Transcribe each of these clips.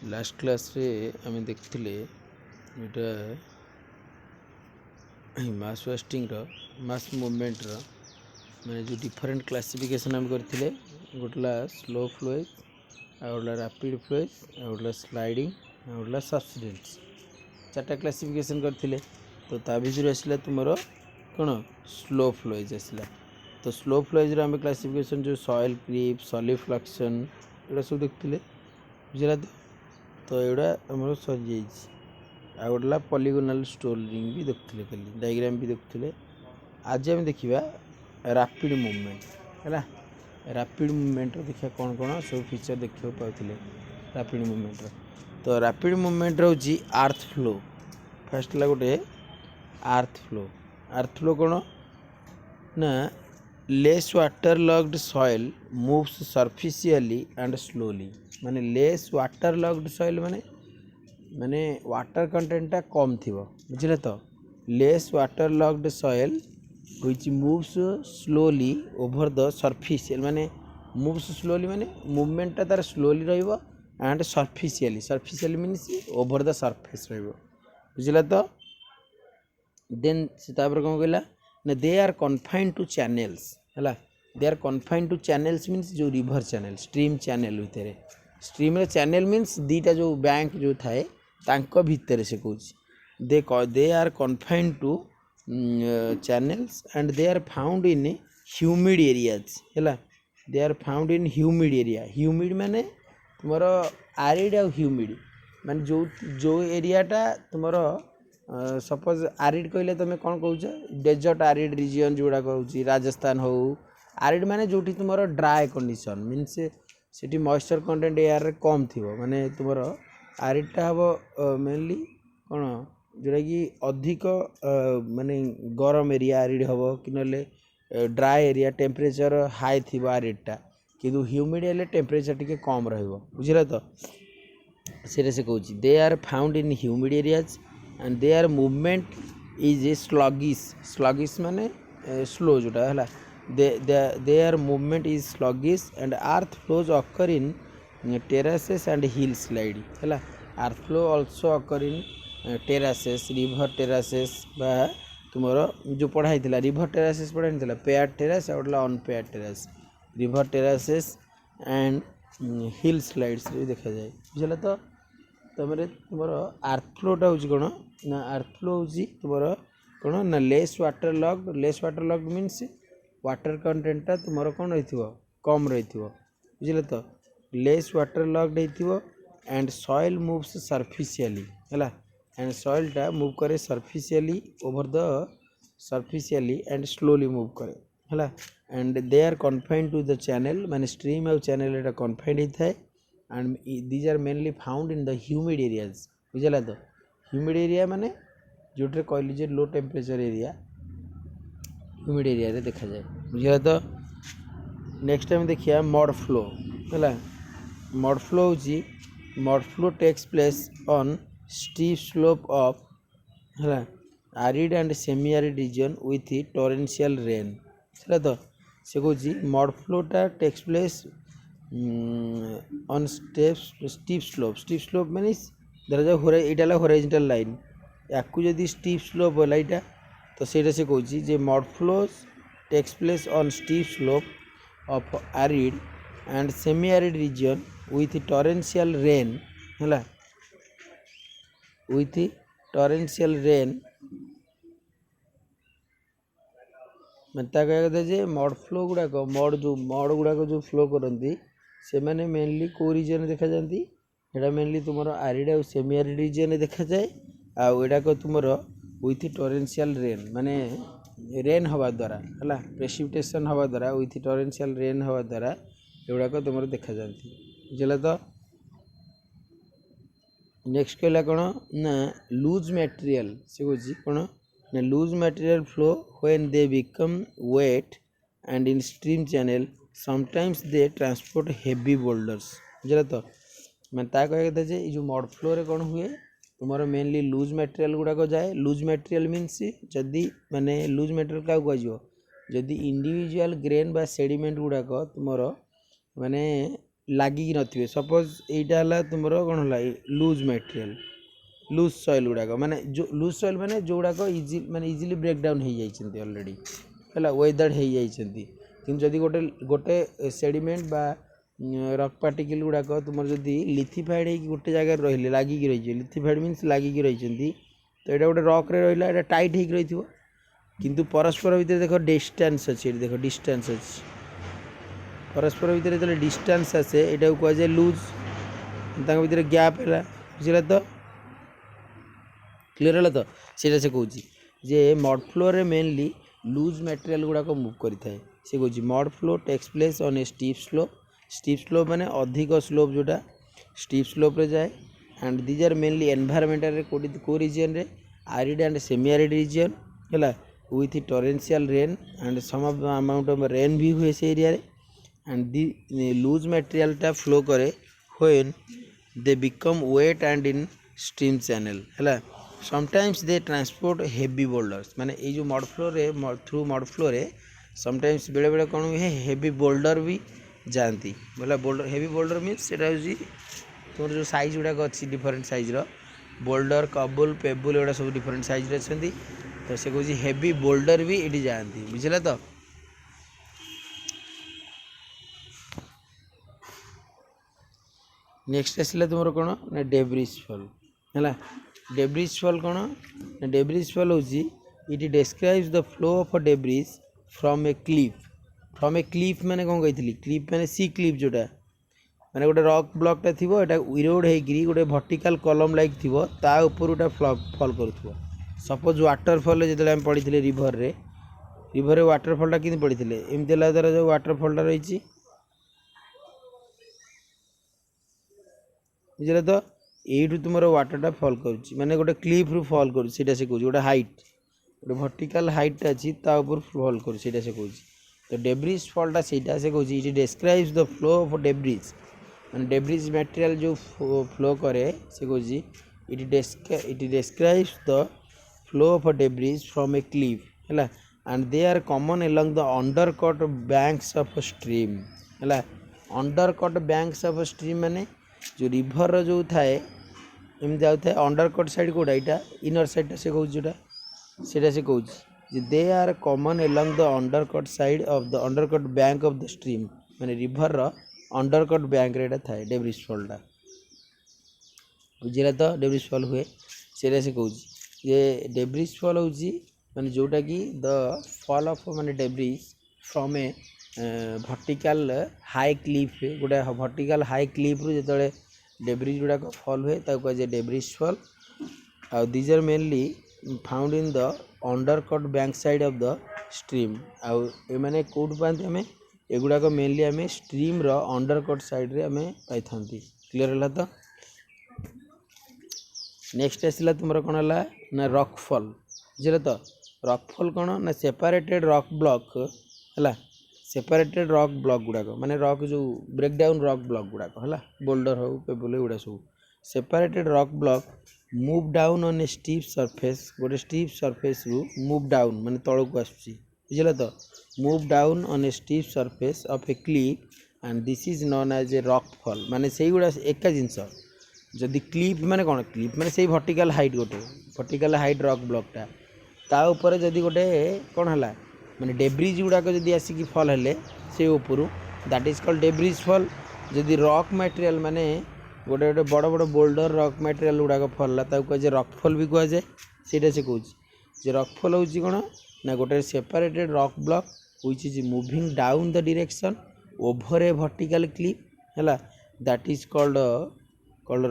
Last class रे आम देखते इटा मास वेस्टिंग मास मूवमेंट मैंने जो डिफरेंट क्लासिफिकेशन आम करते गोटला स्लो फ्लोएज आउटला रैपिड फ्लोएज आउटला स्लाइडिंग आउटला सब्सिडेंट्स चार्टा क्लासिफिकेशन करते तो ता भर आसला तुम कौन स्लो फ्लोएज आसला। तो स्लो फ्लोएज आम क्लासिफिकेशन जो सॉइल क्रीप सॉलिफ्लक्शन एटा सब देखते बुझला। तो एटा आम सरी आ गोटला पॉलीगोनल स्टोरिंग भी देखते कल डायग्राम भी देखते। आज आम देखा रैपिड मूवमेंट है। रैपिड मूवमेंट देखा कौन कौन सब फीचर देखा पाते रैपिड मूवमेंट। तो रैपिड मूवमेंट हूँ अर्थ फ्लो। फर्स्ट है गोटे अर्थ फ्लो कौन ना less water logged soil moves superficially and slowly. माने लेस वाटर लॉक्ड सॉइल माने माने वाटर कंटेंटा कम थी बुझे। तो less water logged soil which moves slowly over the superficial माने मूव्स स्लोली माने मूवमेंटा तार स्लोली रहिबो and superficially means over the surface रहिबो बुझिला। तो देन तापर कौन कहला ना they are confined to channels है। They are confined to channels means जो रिवर चैनल स्ट्रीम चैनल भितर स्ट्रीम चैनल मीन्स दीटा जो बैंक जो थाए तांको भितर से कौच they are confined to channels and they are found in humid areas है। They are found in humid area. Humid माने तुमर आरिड आ ह्यूमिड माने जो एरियाटा तुमर सपोज आरिड कहले तुम कौन कौच डेजर्ट आरिड रिजियन जोड़ा कहूँ राजस्थान हो। आरिड माने जो तुम ड्राए कंडीशन मीन्स से मॉइस्चर कंटेंट एयर कम थी माने तुमर आरिडटा हम मेनली कौन जोटा कि अधिक माने गरम एरिया आरिड हम कि ना ड्राए एरिया टेम्परेचर हाई थी आरिडटा किंतु ह्यूमिड हेल्ले टेम्परेचर टी कम रुझे। तो से कौच they are found in humid areas and they are movement is sluggish माने स्लो जोटा है। They are movement is sluggish and earth flows occur in terraces and hill slide है। Earth flow also occur in terraces river terraces बा तुमर जो पढ़ाई river टेरासेस पढ़ाई paired terrace और unpaired terrace river terraces and hill slides भी देखा जाए बुझे। तो तुम अर्थ फ्लोटा हूँ कौन ना अर्थ फ्लो हूँ तुम कौन ना less water logged means water कंटेंटा तुम कौन रही कम रही बुझे। तो लेस वाटर लॉक्ड हो एंड सॉइल मूव्स सरफिशियली है। एंड सॉइलटा मूव करे superficially over the superficially and slowly move करे है। And they are confined to the channel माने स्ट्रीम और चैनल एटा कन्फाइंड होता है and these are mainly found in the humid areas बुझे। तो ह्यूमिड एरिया माने जोटे कहली लो टेम्परेचर एरिया ह्यूमिड एरिया रे देखा जाए बुझे। तो नेक्स्ट टाइम देखिए मड फ्लो है। Mud flow takes place on steep slope of है arid and semi arid region with torrential rain है। तो से कौच मड फ्लोटा takes place on steep slope mean धर जाओ यहाँ हॉरिजॉन्टल लाइन या जदि स्टीप स्लोप है यहाँ तो सहीटा से कौच mud flows takes place on steep slope of arid and semi arid region with torrential rain है। विथ टोरेंशियल रेन मतलब कह कथा मड फ्लो गुड़ाक मड गुड़ाक जो फ्लो करती से मैंने मेनली कौ रिजन देखा जाती है मेनली तुम आरिड और सेमी आरिड रिजन देखा जाए आक तुम विथ टोरेंशियल रेन माने रेन हवा द्वारा है प्रेसिपिटेशन हवा द्वारा विथ टोरेंशियल रेन हवा द्वारा एगुड़ाक तुम देखा जाती बुझे। तो नेक्स्ट कहला कौन ना लूज मटेरियल से कौन कौन ना loose material flow when they become wet and in stream channel sometimes they transport heavy boulders बुझे। तो मैं ता कह कथा जो मड फ्लो रे कौन हुए तुम मेनली लूज मटेरियल गुड़ाक जाए। लूज मटेरियल मीन्स जदि माने लूज मटेरियल क्या कह जदि इंडिविजुअल ग्रेन बा सेडिमेंट गुड़ाक तुम माने लागिकी नथिबे सपोज एटा हला तुमरो कोन हला लूज मटेरियल लूज सॉइल गुड़ाक माने जो लूज सॉइल माने जो गुड़ाक इजी माने इजीली ब्रेक डाउन हो जाइछन्ती ऑलरेडी हला वेदर हो जाइछन्ती किंतु जदि गोटे गोटे सेडिमेंट बा रॉक पार्टिकल गुड़ाक तुमर जदि लिथिफाइड है गोटे जगह रहिले लागिकी रहिजे लिथिफाइड मींस लागिकी रहिछन्ती तो एटा गोटे रॉक रे रहिला एटा टाइट हेक रहिथिबो किंतु परस्पर भितर देखो डिस्टेंस अछि देखो डिस्टेंस अछि परस्पर भितर जेतले डिस्टेंस आसे एटा को जे लूज तांग भितर गैप हैला बुझिला तो क्लियर है तो सीटा से कहूँ जे मड फ्लो रे मेनली लूज मटेरियल गुड़ाक मूव करें से कहूँ mud flow takes place on a steep slope माने अधिक स्लोप जोटा स्टीप स्लोप रे जाए and these are mainly environmental को रीजन रे arid and semi arid region है with torrential rain and some of the amount of rain भी हुए से एरिया रे एंड दी लूज मटेरियल टा फ्लो करे when they become wet and in stream channel है sometimes they transport heavy boulders माने ये जो मड फ्लो रे थ्रू मड फ्लो रे समटाइम्स बेले बेले कौन हुए हेवी बोल्डर भी जाती बोला बोल्डर हेवी बोल्डर मीन्स से तुम जो साइज गुड़ाक अच्छी डिफरेंट साइज रो बोल्डर कबुल पेबुल एगुड़ा सब डिफरेंट साइज रे अच्छी तो से कहूँ हेवी बोल्डर भी ये जाती बुझला तो नेक्स्ट आसला तुम कौन ना डेब्रिज फॉल है डेब्रिज फॉल कौन डेब्रिज फॉल होची it describes the flow of debris from a Cliff माने कौन कही क्लिफ माने सी क्लिफ जोटा माने गोटे रॉक ब्लॉकटा थिबो एटा इरोड हेकरी गोटे वर्टिकल कॉलम लाइक थिबो ता ऊपर उटा फॉल करूथबो सपोज वाटरफॉल जेतले हम पढ़ी रिवर रे वाटरफॉलटा किन पढ़ी एमती द्वारा जो वाटरफॉलटा रही बुझे तो यू तुम वाटरटा फॉल करुच्ची माने गोटे क्लिफ रु फॉल कर से कहूँ गोटे हाइट गोटे वर्टिकल हाइट अच्छी ऊपर फॉल कर से कहूँ तो डेब्रिज फॉलटा से कहूँ it describes the flow of debris मैंने डेब्रिज मटेरियल जो फ्लो करे से कहूँ it describes the flow of debris from a cliff है and they are common along the undercut banks of stream है अंडरकट बैंक्स ऑफ स्ट्रीम माने जो river जो थाए एम जाऊ था अंडरकट साइड कोड़ा यहाँ इनर साइड से कहूँ जोटा से कहूँ they are common along the undercut side of the undercut bank of the stream माने रिभर अंडरकट बैंक रे थाए डेब्रिज फॉलटा बुझेगा तो डेब्रिज फॉल हुए से कहूँ जे डेब्रिज फॉल हूँ माने जोटा कि द फॉल ऑफ माने debris from a vertical high cliff गोटे वर्टिकल हाई क्लिफ रु जो डेब्रिज गुड़ाक फॉल हुए कहुए डेब्रिज फॉल आउ these are mainly found in the undercut bank side of the stream आउ एमाने कोड पाते आम एगुड़ाक मेनली आम स्ट्रीम रो अंडरकट साइड रे आम पाई क्लियर है तो नेक्स्ट आसला तुम कौन है ना रॉकफॉल बुझे तो रॉकफॉल कौन ना सेपरेटेड रॉक ब्लॉक है सेपरेटेड रॉक ब्लॉक गुड़ाक माने रॉक जो ब्रेकडाउन रॉक ब्लॉक गुड़ाक है बोल्डर हो पेबल गुड़ा सब separated rock block move down on a steep surface गोटे स्टीप सरफेस रु मूव डाउन माने तल को आसुची बुझे तो move down on a steep surface of a cliff and this is known as a rockfall माने से गुड़ा एका जिनस जदि क्लिफ माने कौन क्लिफ माने से वर्टिकल हाइट गोटे वर्टिकल हाइट रॉक ब्लॉकटा ता ऊपर जदि गोटे कौन है माने डेब्रिज गुड़ाक जदि आसिक फॉल हेले से ऊपर that is called debris fall जदि रॉक मटेरियल माने गोटे गोटे बड़ बड़ बोल्डर रॉक मटेरियल गुड़ाक फॉल कहुए रॉकफॉल भी कहुए से कहूँ रॉकफॉल हूँ कौन ना गोटे separated rock block which is moving down the direction over a vertical cliff है that is called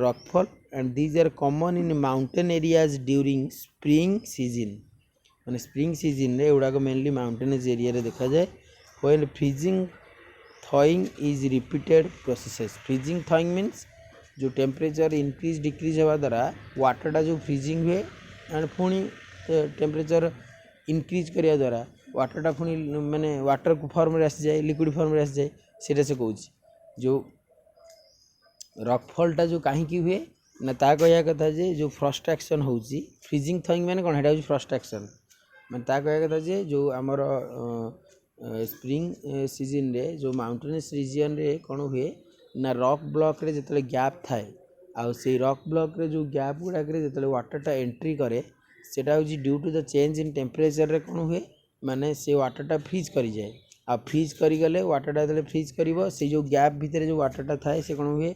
rockfall and these are common in mountain areas during spring season मैंने स्प्रिंग सीजन रे गुड़ाक मेनली माउंटेनेज एरिया रे देखा जाए when freezing थॉइंग is repeated process freezing थॉइंग means जो temperature increase decrease होगा द्वारा वाटरटा जो फ्रीजिंग हुए एंड पुणी टेम्परेचर इंक्रीज करिया द्वारा वाटरटा पुणी माने वाटर फॉर्म रे आसी जाए लिक्विड फॉर्म रे आसी जाए सेटा से कहूँ जो रॉकफॉलटा जो कहीं हुए ना ता कहया कथा जे जो फ्रस्ट एक्शन होची फ्रीजिंग थॉइंग माने कोन हेटा होची फ्रस्ट एक्शन माने ता कहया कथा जे जो हमर स्प्रिंग सीजन रे जो माउंटेनस रीजन रे कोन हुए ना रॉक ब्लॉक रे जितले गैप थाए आउ से रॉक ब्लॉक रे जो गैप गुड़ाक जितले वाटरटा एंट्री करे सेटा हूँ due to the change in temperature रे कौन हुए माने से वाटरटा फ्रीज कर जाए आ फ्रीज करीगले वाटरटा जो फ्रीज कर से जो गैप भितर जो वाटरटा थाए से कौन हुए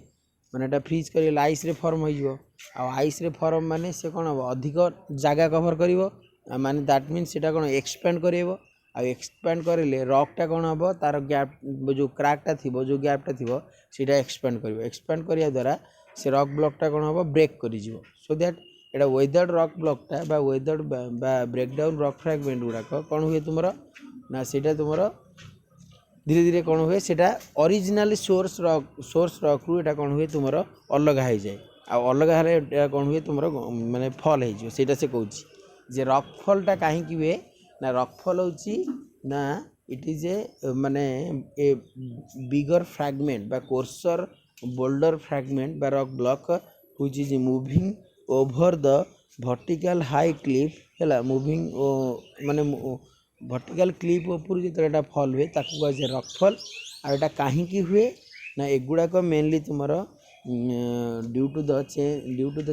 माने एटा फ्रीज कर आइस रे फॉर्म हो आइस रे फॉर्म माने से कौन हम अधिक जगह कवर कर माने दैट मीन्स सेटा कौन एक्सपेंड करेबो आ एक्सपेंड करेले रॉकटा कौन हम तार गैप जो क्रैकटा थी जो गैपटा थी सीटा एक्सपेंड करिया द्वारा से रॉक ब्लॉकटा कौन हम ब्रेक कर so that Etah weathered rock ब्लॉकटा बा वेदर्ड बा ब्रेकडाउन रॉक फ्रैगमेंट गुड़ाक कौन हुए तुम ना सीटा तुम धीरे धीरे कौन हुए सेटा ओरिजिनल सोर्स रॉक रु एटा कौन हुए तुम अलग हो जाए आ अलग हेल्ले कौन हुए तुम माने फॉल हो सेटा से कहूँ जे रॉकफॉलटा कहीं हुए ना रॉकफॉल होची ना इट इज ए माने ए बिगर फ्रैगमेंट बा कोर्सर बोल्डर फ्रैगमेंट बा rock block which is moving over the vertical high Cliff है मूविंग माने वर्टिकल क्लिफ ऊपर जो फॉल हुए ताकू कहुए रॉकफॉल आ एटा कहीं हुए ना एगुड़ाक मेनली तुम due to the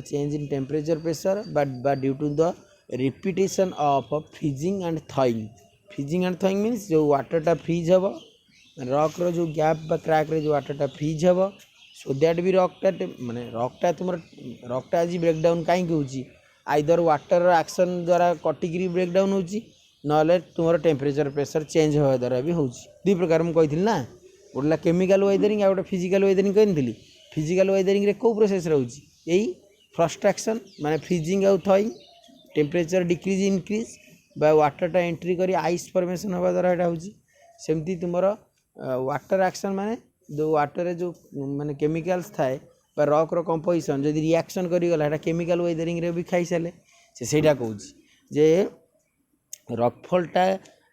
change in temperature pressure बा due to the repetition of freezing and thawing means जो वाटरटा फ्रीज हम रॉक रो जो गैप बा क्रैक रे जो वाटरटा फ्रीज हम सो दैट भी रॉकटा माने रॉकटा आज ब्रेकडाउन कहीं होची आइदर वाटर एक्शन द्वारा कटिकी ब्रेकडाउन होची नले तुम टेम्परेचर प्रेशर चेंज होगा द्वारा भी हो दुई प्रकार मुझे कही ना गोटे केमिकल वेदरिंग आ गए फिजिकल वेदरिंग कही फिजिकल वेदरिंग कौ प्रोसेस रोची यही फ्रस्ट एक्शन माने फ्रीजिंग आउ थॉइंग टेम्परेचर डिक्रीज इनक्रीज बा वाटरटा एंट्री करी आइस फॉर्मेशन होगा द्वारा यहाँ होची सेमती तुम वाटर एक्शन माने जो वाटर जो माने केमिकल्स थाए बा रॉक रो कंपोजिशन जदि रिएक्शन करीगला केमिकल वेदरिंग रे भी खाई सारे से कहूँ जे रॉकफॉलटा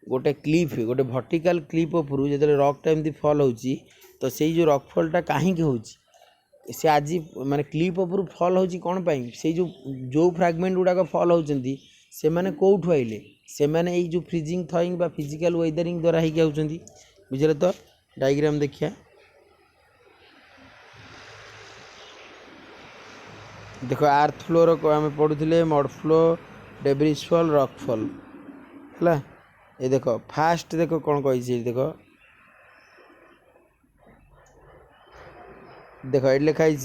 गोटे क्लिफ गोटे वर्टिकल क्लिफ उपरू जो रॉकटा एमती फॉल होची तो से जो रॉकफॉलटा कहीं होची से आज माने क्लिफ उपरू फॉल होची कौन पाई से जो फ्रैगमेंट गुड़ाक फॉल होचंती से माने कोठु आइले से माने एई जो फ्रीजिंग थॉइंग बा फिजिकल वेदरिंग द्वारा ही होचंती बुझले तो डायग्राम देखिया देखो आर्थ फ्लो रो आम पढ़ुले mud flow debris fall rock fall है ये देख फास्ट देख कौन कही देख देख ये लिखाई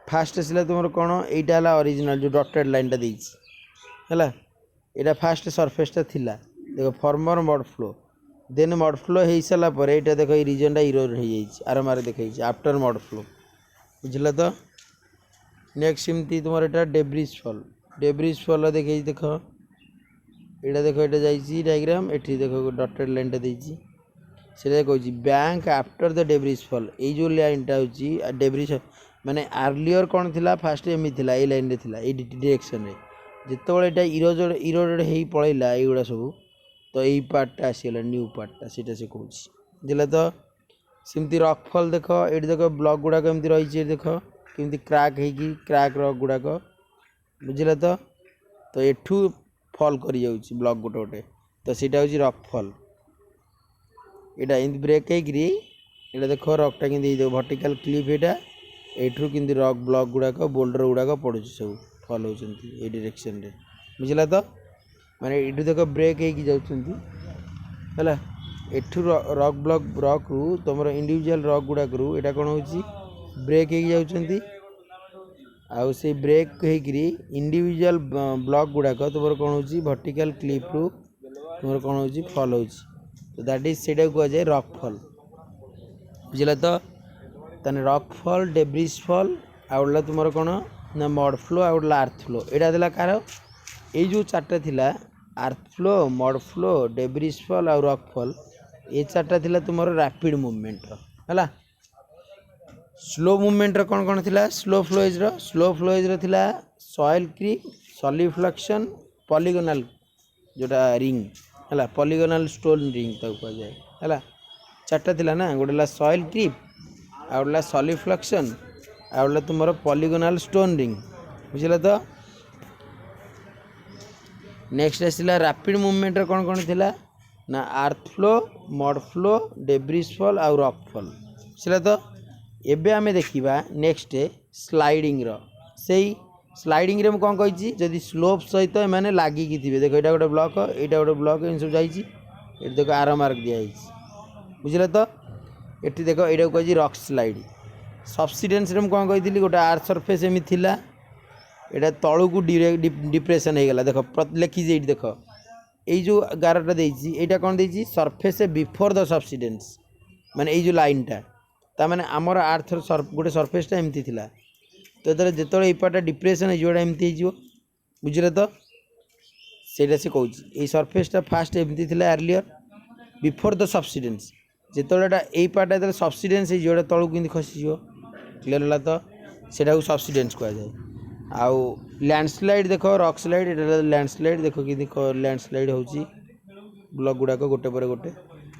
फास्ट आसला तुम कौन यहाँ ओरिजिनल जो डॉटेड लाइनटा है यहाँ फास्ट सरफेसटा थिला देख former mud flow then mud flow हो सारापर यहाँ देख ये रिजनटा इरोड हो आरमार देखी आफ्टर मड फ्लो बुझल तो नेक्स्ट एमती तुम यहाँ डेब्रिज फॉल देखे देख यहाँ देख ये जाइए डायग्राम ये देख डटेड लाइनटा देती से कहूँ bank after the debris fall ये जो लाइनटा हूँ डेब्रिज माने आर्लियर कौन थी फास्ट एमती थी ये लाइन थी ये डायरेक्शन रे जिते इरोड हो पलैला युवा सब तो यही पार्टा आसीगला न्यू पार्टा सीटा से कहूँ बुझे तो सेमती रॉकफॉल देख ये देख ब्लॉक गुड़ाक एमती रही देख कमी क्रैक रॉक गुड़ाक बुझे तो एठू फॉल कर ब्लॉक गोटे गोटे तो सीटा हूँ रॉकफॉल यहाँ एमती ब्रेक होकर देख रॉकटा कि वर्टिकल क्लिफ यहाँ एठू कि रॉक ब्लॉक गुड़ाक बोल्डर गुड़ाक पड़ू सब फॉल होती ये डायरेक्शन रे बुझला तो माने ये देख ब्रेक होगा एठू रॉक ब्लॉक रॉक रु तुम इंडिविजुअल रॉक गुड़ाक रु यहाँ कौन हो ब्रेक हो आउ से ब्रेक होकरी इंडिविजुअल ब्लॉक गुड़ाक तुम कौन हो वर्टिकल क्लिफ रु तुम कौन हो फॉल हो तो दैट इज से कहुए रॉक फॉल बुझल तो तने रॉक फॉल डेब्रिज फॉल आउला तुम कौन ना मड फ्लो आउला आर्थ फ्लो यहाँ देला कार ये जो चार्टा थिला आर्थ flow mud flow debris fall आउ रॉक फॉल ये चार्टा थिला तुम रैपिड मूवमेंट है स्लो मूवमेंट कौन कौन थिला स्लो फ्लोएज थिला सॉइल क्रीप सॉलिफ्लेक्शन पॉलीगोनल जोटा रिंग है पॉलीगोनल स्टोन रिंग तक कहुए है चार्टा थिला ना गोटे सॉइल क्रीप आउला सॉलिफ्लेक्शन आउला तुम पॉलीगोनल स्टोन रिंग बुझल तो नेक्स्ट आसला रैपिड मूवमेंट कौन कौन थिला ना आर्थ flow mud flow debris fall आउ रॉक फॉल बुझल तो एबे आमे देखिबा नेक्स्ट स्लाइडिंग रो सेही स्लाइडिंग रे मु कोन कहिची जदि स्लोप सहित माने लागी कि थिबे देखो एटा गोटे ब्लॉक एटा गोटे ब्लॉक इन सब जाईची एटा देखो आरो मार्क दिया आइची बुझले तो एठी देखो एटा कहिची रॉक स्लाइड सब्सिडेंस रे मु कोन कहितली गोटे आर्थ सरफेस एमि थिला एटा तळु को डिप्रेशन हे गेला देखो लेखि जे देखो एई जो गारटा देइची एटा कोन देइची सरफेस बिफोर द सब्सिडेंस माने एई जो लाइन ता माने हमर आर्थ गोटे सरफेस टा एमती थिला तो जो यपाटा डिप्रेशन होटा एमती हो बुझे तो सेटा से कौच ये सरफेसटा फास्ट एमती थिला अर्लियर बिफोर द सब्सिडेंस जितेटा यही पार्टा जो सब्सिडेंस होटा तलू कि खसीज क्लीयर है तो सेटा को सब्सिडेंस कहुए आउ लैंडस्लाइड देख रॉक स्लाइड ये लैंडस्लाइड देख कि लैंडस्लाइड हो ब्लॉक गुड़ाक गोटे पर गोटे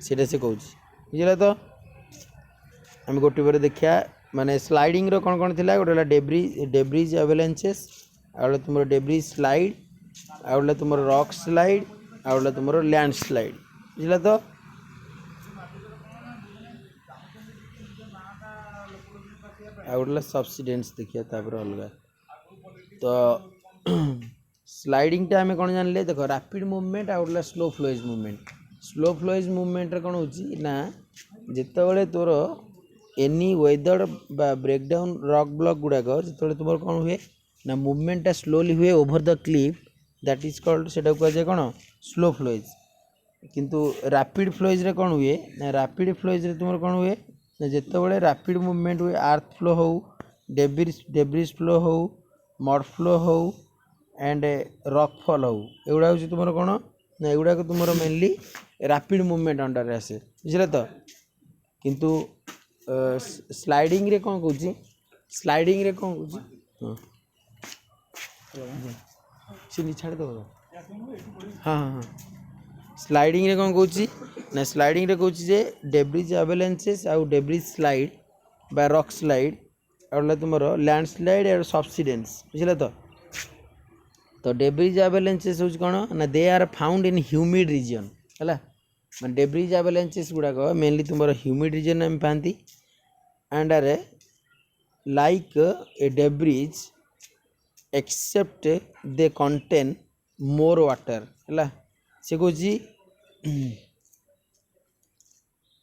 सेटा से कौच बुझे तो आम गोटे पर देखा माने स्लाइडिंग रो कौन कौन थिला गोटे डेब्रिज एवलांचेस आउला तुमरो डेब्रिज स्लाइड आउला तुमरो रॉक स्लाइड आउला तुमरो लैंड स्लाइड बुझला तो आउला सब्सिडेंस देखिया तापर अलगा तो स्लाइडिंग टा हमें कौन जानले देखो रैपिड मूवमेंट आउला स्लो फ्लोइज मूवमेंट रे कौन होची ना जेतेबेले तोर एनी वेदर बा ब्रेकडाउन रॉक ब्लॉक गुड़ाक जो तुम कौन हुए ना मूवमेंटा स्लोली हुए over the Cliff that is called सेटा कहुए कौन स्लो फ्लोइज किंतु रैपिड फ्लोइज रे कौन हुए ना रैपिड फ्लोइज रे तुम कौन हुए ना जितेबाला रैपिड मूवमेंट हुए आर्थ फ्लो हो डेब्रिज फ्लो हो मड फ्लो हो एंड रॉक फॉल हो एगुड़ा हूँ तुम कौन ना एगुड़ा तुम मेनली रैपिड मूवमेंट अंडर आसे बुझे तो किंतु स्लाइडिंग रे कौन कहूँ स्लाइडिंग रे कौन कहूँ सी छाड़ दो हाँ हाँ हाँ स्लाइडिंग रे कौन कहूँ ना स्लाइडिंग रे कहूँ जे डेब्रिज एवलांचेस आउ डेब्रिज स्लाइड बा रॉक स्लाइड और तुम लैंड स्लाइड और सब्सिडेंस बुझे तो डेब्रिज एवलांचेस हूँ कौन ना they are found in humid region है मैं डेब्रिज एवलांचेस गुड़ाक मेनली तुम ह्यूमिड रीजन में पाती and are like a debris except they contain more water है से कह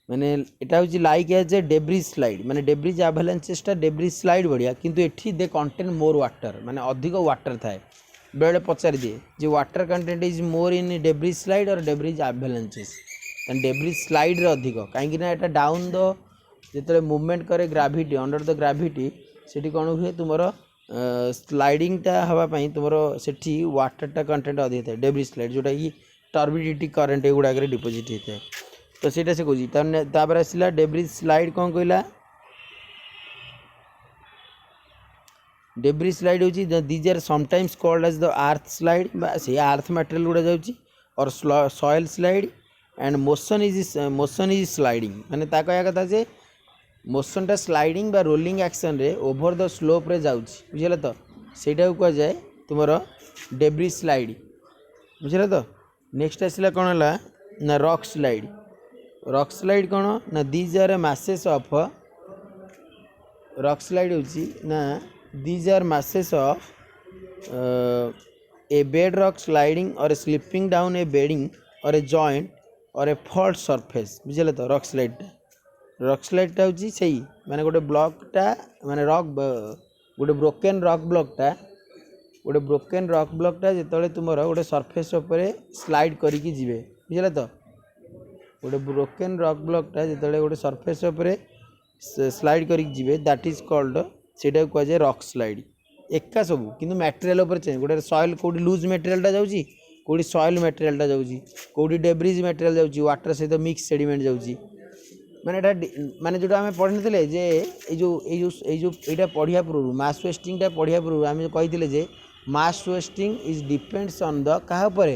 माने एटा हूँ like as a debris slide माने डेब्रिज एवलांचेसटा डेब्रिज स्लाइड बढ़िया किंतु एठी दे कंटेन मोर वाटर माने अधिक वाटर थाए बेले पचार दिए जो water content is more in debris slide और डेब्रिज एवलांचेस डेब्रिज स्लाइड रे अधिक कहीं ना एटा डाउन द जिते मूवमेंट करे ग्राविटी अंडर द ग्राविटी सेठी कौन हुए तुम स्लाइडिंगटा हवापाई तुम सेठी वाटरटा कंटेंट अधिक था डेब्रिज स्लाइड जोटा कि टर्बिडिटी करेन्ट एगुड़ाक डिपोजिट होता है तो सीटा से कहूँ आसला डेब्रिज स्लाइड कौन कहला डेब्रिज स्लाइड होची these are sometimes called as the earth slide से आर्थ मटेरियल गुड़ा जाऊँगी or soil slide and motion is sliding माने ता कहया कथा जे मोशनटा स्लाइडिंग बा रोलिंग एक्शन रे ओवर द स्लोप रे जाउची बुझले तो सेटा को जाए तुमरो डेब्रिज स्लाइड बुझले तो नेक्स्ट आसला कौन है ना रॉक स्लाइड कौन ना these are masses of rock slide होची ना these are masses of a bed rock sliding or slipping down a bedding or a joint और ए फॉल्ट सरफेस बुझे तो रॉक स्लाइडटा हूँ से माने गोटे ब्लॉकटा माने रॉक गोटे ब्रोकेन रॉक ब्लॉकटा जो तुम गोटे सरफेस उपरे स्लाइड करिकी जीवे बुझे तो गोटे ब्रोकेन रॉक ब्लॉकटा जो गोटे सरफेस उपरे स्लाइड करिकी जीवे दैट इज कॉल्ड सेटा कहुए रॉक स्लाइड एका सब किंतु मटेरियल उपर चेंज गोटे सॉइल कोडी लूज मटेरियलटा जाउची कोडी सॉइल मटेरियलटा जाउची कोडी डेब्रिज मटेरियल जाउची वाटर सहित मिक्स सेडिमेंट जाउची माने एटा माने जोटा हमें पढ़िनथिले जे ए जो एटा पढ़िया पूर्व मास वेस्टिंगटा पढ़िया पूर्व हमें कहिथिले जे mass wasting is depends on the कहा पर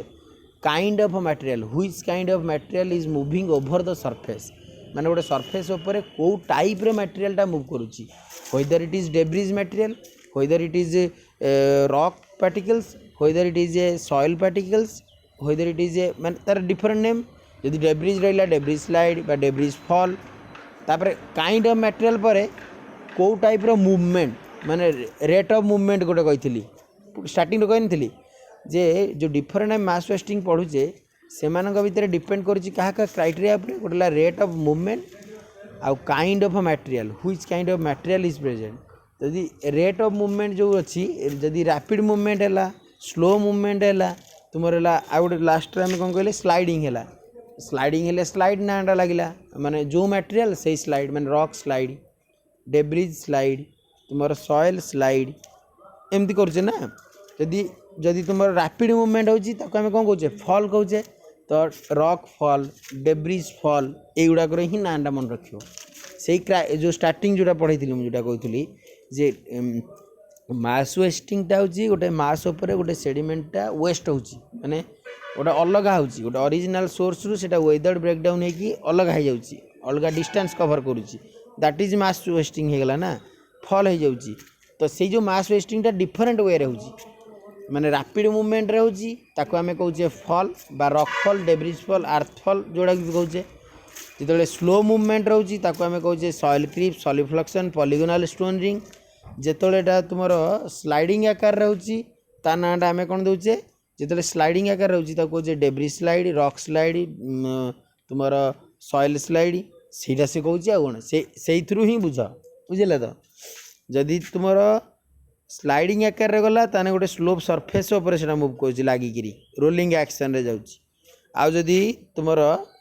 kind of material which kind of material is moving over the surface माने गोटे सरफेस उपर को टाइप रे मटेरियलटा मूव करूची whether it is debris material whether it is rock particles whether it is a soil particles whether it is a माने तार different name यदि डेब्रिज रहा डेब्रिज स्लाइड बा डेब्रिज फॉल तापर काइंड ऑफ मटेरियल पर कौ type रो movement माने rate of movement गोटे कही स्टार्टिंग कही जे जो डिफरेंट मास वेस्टिंग पढ़ुचे से भितर डिपेंड कर क्राइटेरिया गोटे रेट ऑफ मूवमेंट आउ kind of material which kind of material is present जदि रेट ऑफ मूवमेंट जो अच्छी जदि रैपिड मूवमेंट है स्लो मूवमेंट है तुम है आ गए लास्ट आम कौन कहले स्लाइडिंग है स्लाइडिंग हेले स्लाइड नाटा लगे माने जो मटेरियल से स्लाइड माने रॉक स्लाइड डेब्रिज स्लाइड तुम सॉइल स्लाइड एमती करुचे ना जदि जदि तुम रैपिड मूवमेंट होची कौन कहे फॉल कहे तो रॉक फॉल डेब्रिज फॉल युवाक ही नाटा मन रखियो से जो स्टार्टिंग जोटा पढ़ाई मुझे कहती जे मास वेस्टिंगटा हूँ गोटे मास उपर गोटे सेडिमेंटटा वेस्ट होची माने गोटे अलग होची गोटे ओरिजिनल सोर्स रु सेटा वेदर ब्रेकडाउन होगी अलग हो जाउची अलग डिस्टेंस कवर करुची दैट इज मास वेस्टिंग हो गला ना फॉल हो जाउची तो से जो मास वेस्टिंगटा डिफरेंट वे रे होची माने रैपिड मूवमेंट रे होची ताको आमे कहूचे फॉल बा rock fall debris fall earth fall जोड़ा भी कहूचे जिते स्लो मूवमेंट रोचे ताको आमे कहूचे soil creep solifluction polygonal stone ring जितेटा तुम स्लाइडिंग आकार रोचे ता नाटा आमे कौन दौचे जिते स्लाइडिंग आकार रोचे कहे डेब्रिज स्लाइड रॉक स्लाइड तुम सॉइल स्लाइड सीटा से कौन कौन से ही बुझ बुझे तो जदि तुम स्लाइडिंग आकार गला ताने गोटे स्लोप सरफेस उपर से मुव कर लगिकी रोलिंग एक्शन रे जाउची आउ जदि तुम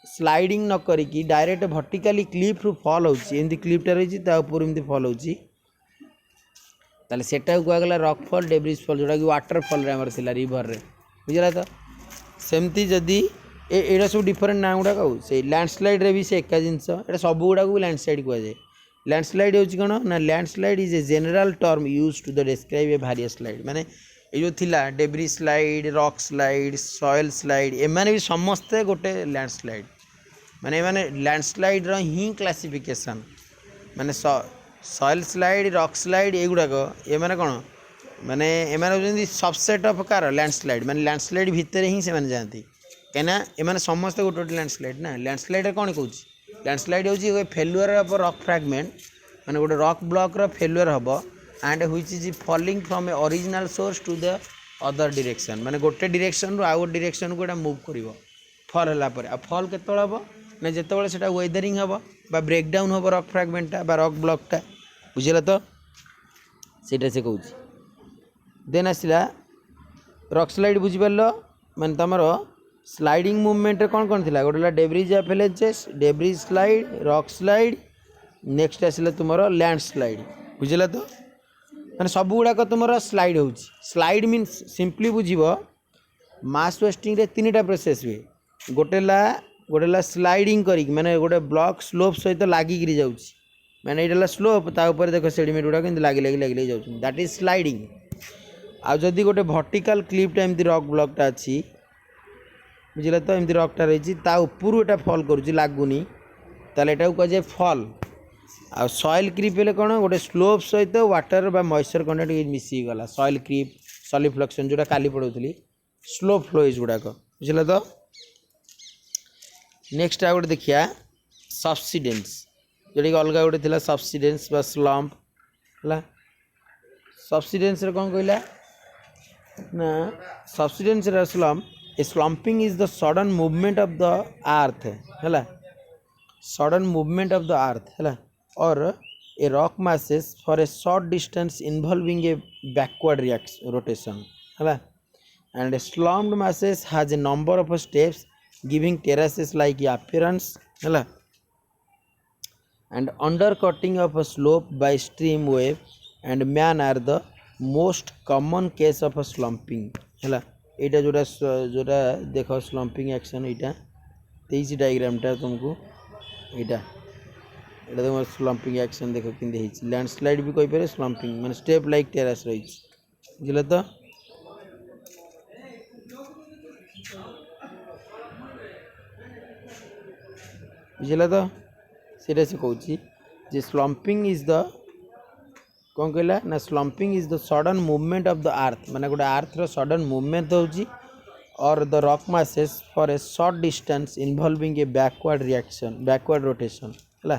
स्लाइडिंग न करिकी डायरेक्ट वर्टिकली क्लिफ रु फॉल होची एमती क्लिफटा रही ऊपर एमती फॉल होची ताले सेटा कहगला रॉक फॉल डेब्रिज फॉल जोटा कि वाटरफॉल रे हमर थिला रिवर रे बुझला तो सेमती जदि एटा सब डिफरेंट ना गुड़ा कहू से लैंडस्लाइड रे भी से एका जिनस एटा सब गुड़ा को लैंडस्लाइड कह जाए लैंडस्लाइड होची कोन ना landslide is a general term used to the describe a various slide माने ये जो थिला debris slide rock slide soil slide एमाने भी समस्ते गोटे लैंडस्लाइड माने माने लैंडस्लाइड रो ही क्लासिफिकेशन माने सॉइल स्लाइड रॉक स्लाइड ये गुड़ाक ये माने कौन माने एमाने सबसेट ऑफ कार लैंडस्लाइड माने लैंडस्लाइड भितर ही से जाती कहीं एमाने समस्ते गोटे गोटे लैंडस्लाइड ना लैंडस्लाइड कौन कहूँ लैंडस्लाइड हूँ फेलुअर ऑफ रॉक फ्रैगमेंट माने गोटे रॉक ब्लॉक रो failure hmm and which is falling from a original source to the other direction माने गोटे डायरेक्शन रु आउ डायरेक्शन को मूव कर फॉल है फॉल केत हम ना जिते से वेदरिंग हम ब्रेकडाउन हम रॉक फ्रैगमेंटा बा रॉक ब्लॉकटा बुझे तो सीटा से कहूँ देन आसला रॉक स्लाइड बुझिपार माने तुम स्लाइडिंग मूवमेंट कौन कौन थी गोटे debris of LHS debris slide rock slide next आसला तुम लैंड स्लाइड बुझे तो मैंने सब गुड़ाक तुम स्लाइड हो स्लाइड मीन्स सिंपली बुझब मास वेस्टिंग रे तीन टा प्रोसेस हुए गोटेला स्लाइडिंग करी माने गोटे ब्लॉक स्लोप सहित लागिकी जाऊँगी माने ये स्लोप ता ऊपर देख सेडिमेंट गुड़ाक लगी लगी लगी जाऊँ दैट इज स्लाइडिंग आ जदि गोटे वर्टिकल क्लिपटा एमती रॉक ब्लॉकटा अच्छी बुझे तो एमती रॉकटा रही ऊपर एटा फॉल करुँच लगुनि ताले एटा कह जाए फॉल आ सॉइल क्रीप हेले कौन गोटे स्लोप सहित वाटर बा मॉइस्चर कंटेंट मिसी गला सॉइल क्रीप सॉलिफ्लक्शन जोटा काली पढ़ाऊली स्लोप फ्लोज गुड़ाक बुझे तो नेक्स्ट आ गोटे देखिया सबसिडेंस जोटा कि अलग गोटे थी सबसिडेंस बा स्लम्प है सबसिडेंस कौन कहला ना सबसिडेंस स्लम्प ए slumping is the sudden movement of the earth है sudden movement of the earth है or a rock masses for a short distance involving a backward rotation है and a slumped masses has a number of steps giving terraces like appearance है and undercutting of a slope by stream wave and man are the most common case of a slumping है एटा जोटा देख slumping action एटा 23 diagram टा तुमको एटा এটা তোমার স্লাম্পিং action দেখো কিন্তু হয়েছে ল্যান্ডস্লাইড भी কইপারে স্লাম্পিং মানে স্টেপ লাইক টেরাস রয়েছে বুঝলে তো বুঝলে তো সেটা সে কହୁଛି যে স্লাম্পিং ইজ দ কোন কইলা না slumping is the sudden movement of the earth মানে গোটে আর্থর সডন মুভমেন্ট হଉଛି or the rock masses for a short distance involving a backward rotation ହେଲା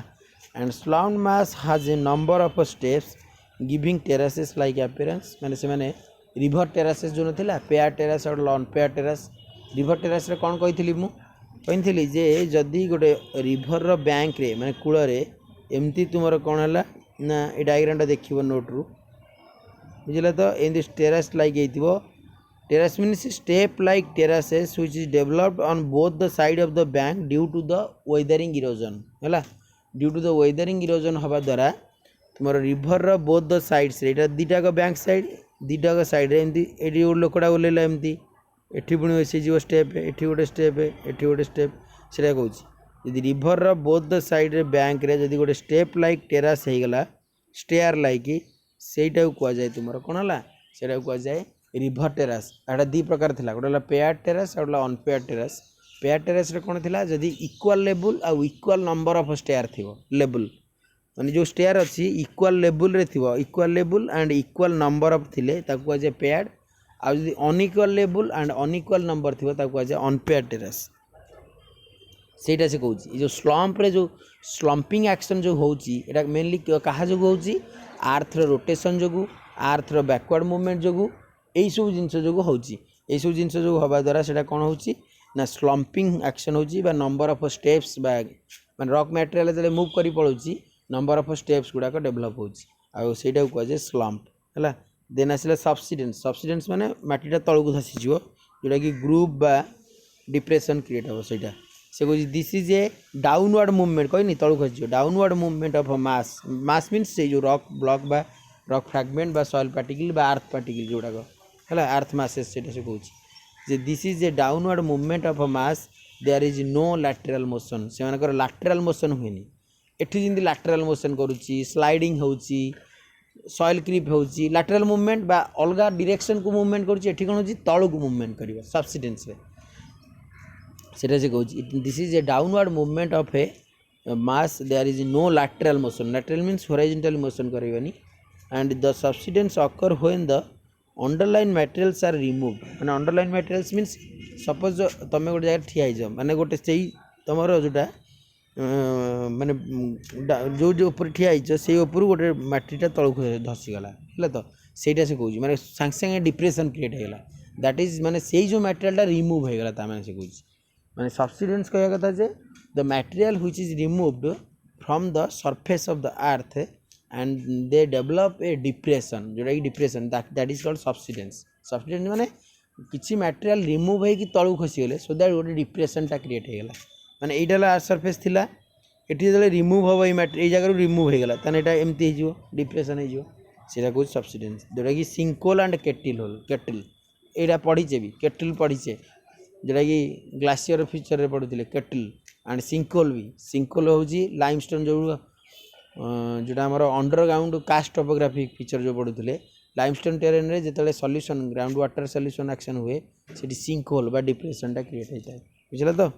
and slumped mass has a number of steps giving terraces like appearance माने से माने river टेरासेस जो नथिला pair terrace और lone pair Terash river Terash रे कोन कहितली मु कहितली जे जदी गोटे रिवर रो बैंक रे माने कूल रे एमती तुमर कोन हला ना ए डायग्राम टा देखिबो नोट रु बुझिला तो इन दिस टेरास लाइक एइतिबो terrace means step like terraces which is developed on both the side of the bank due to the weathering erosion हैला due to the weathering erosion हवा द्वारा तुमर river रो both the sides रे एटा दीटा को bank side दीटा को side रे एमती एडी लोकडा ओलेला एमती एठी पुणी बसी जीव स्टेप एठी गोटे स्टेप एठी गोटे स्टेप सेटा कहूची यदि रिवर रो बोथ द साइड रे बैंक रे यदि गोटे स्टेप लाइक टेरास हे गला स्टेयर लाइक सेटा को जाय तुमर कोन हला सेटा को जाय रिवर टेरास एटा दी प्रकार थिला गोटे पेयर टेरास और अनपेयर टेरास पेयर टेरास रे कोन थिला जदी इक्वल लेवल आ इक्वल नंबर ऑफ स्टेयर थिवो लेवल माने जो स्टेयर अछि इक्वल लेवल रे थिवो equal level and equal number of थिले ताको जे पेयर्ड आ जदी unequal level and unequal number थिवो ताको जे अनपेयर टेरास सेटा से कहूची जो स्लम्प रे जो स्लम्पिंग एक्शन जो होची एटा मेनली कहा जो होची अर्थ रो रोटेशन जोगु अर्थ रो बैकवर्ड मूवमेंट जोगु एई सब जिंस जो होची एई सब जिंस जो हवा द्वारा सेटा कोन होची ना स्लम्पिंग एक्शन होची बा नंबर ऑफ स्टेप्स बा माने रॉक मटेरियल जले मूव करी पळोची नंबर ऑफ स्टेप्स गुडा को डेवलप होची आ सेटा को जे स्लम्प हला देन आसिला सबसिडेंस माने माटीटा तळकु धसी जिवो जोटा कि ग्रुप बा डिप्रेशन क्रिएट हो सेटा से कहूँ this is a downward movement कहनी तलू खसी downward movement of mass mass means से जो रॉक ब्लॉक बा रॉक फ्रैगमेंट बा सॉइल पार्टिकल बा अर्थ पार्टिकल जोड़ाक है अर्थ मासेस से कहूँ जे this is a downward movement of mass there is no lateral motion से लैटरल मोशन हुए एठी जिंदी लैटरल मोशन करुच्ची स्लाइडिंग होची सॉइल क्रीप होची लैटरल मूवमेंट बा अलगा डायरेक्शन को मूवमेंट करुच्ची एठी कोन होची तळु को मूवमेंट करिवो सबसिडेंस रे सेटा से कहूँ this is a downward movement of a mass there is no lateral motion lateral means horizontal motion करवानी and the subsidence occur when the underline materials are remove माने अंडरलाइन मटेरियल्स मीन्स सपोज तुम गोटे जगह ठिया हो माने गोटे से तुम जोटा माने जो जो ऊपर ठिया से ऊपर गोटे मटीटा तलू धसीगला है तो सहीटा से कहूँ माने सांगे सांगे डिप्रेशन क्रिएट होगा दैट इज माने से जो मटेरियलटा रिमूव होगा ताने से कहूँ माने सबसिडेंस कह कथा जे the material which is removed from the surface of the earth and they develop a depression जोटा कि depression that is called subsidence माने किसी मटेरियल रिमूव होगी तलू खसीगले सो दैट गोटे डिप्रेशनटा क्रिएट होगा माने एटा अर्थ सरफेस थिला एटी जो रिमूव हम ये जगह रिमूव होगा ताने एटा एमती हो डिप्रेशन हो सीटा कहूँ सबसिडेंस जोटा कि सिंकोल एंड केटल यहाँ पढ़ीचे भी केटल पढ़ीचे जोटा कि ग्लासीयर फीचर रे पढ़ुले केटल एंड सिंकोल भी सिंकोल हूँ लाइमस्टोन जो जोटा आम अंडरग्राउंड कास्ट टोपोग्राफिक फीचर जो पढ़ुले लाइमस्टोन टेरेन रे जिते solution ground water solution action हुए सिंक होल बा डिप्रेशन क्रिएट होता है बुझल तो।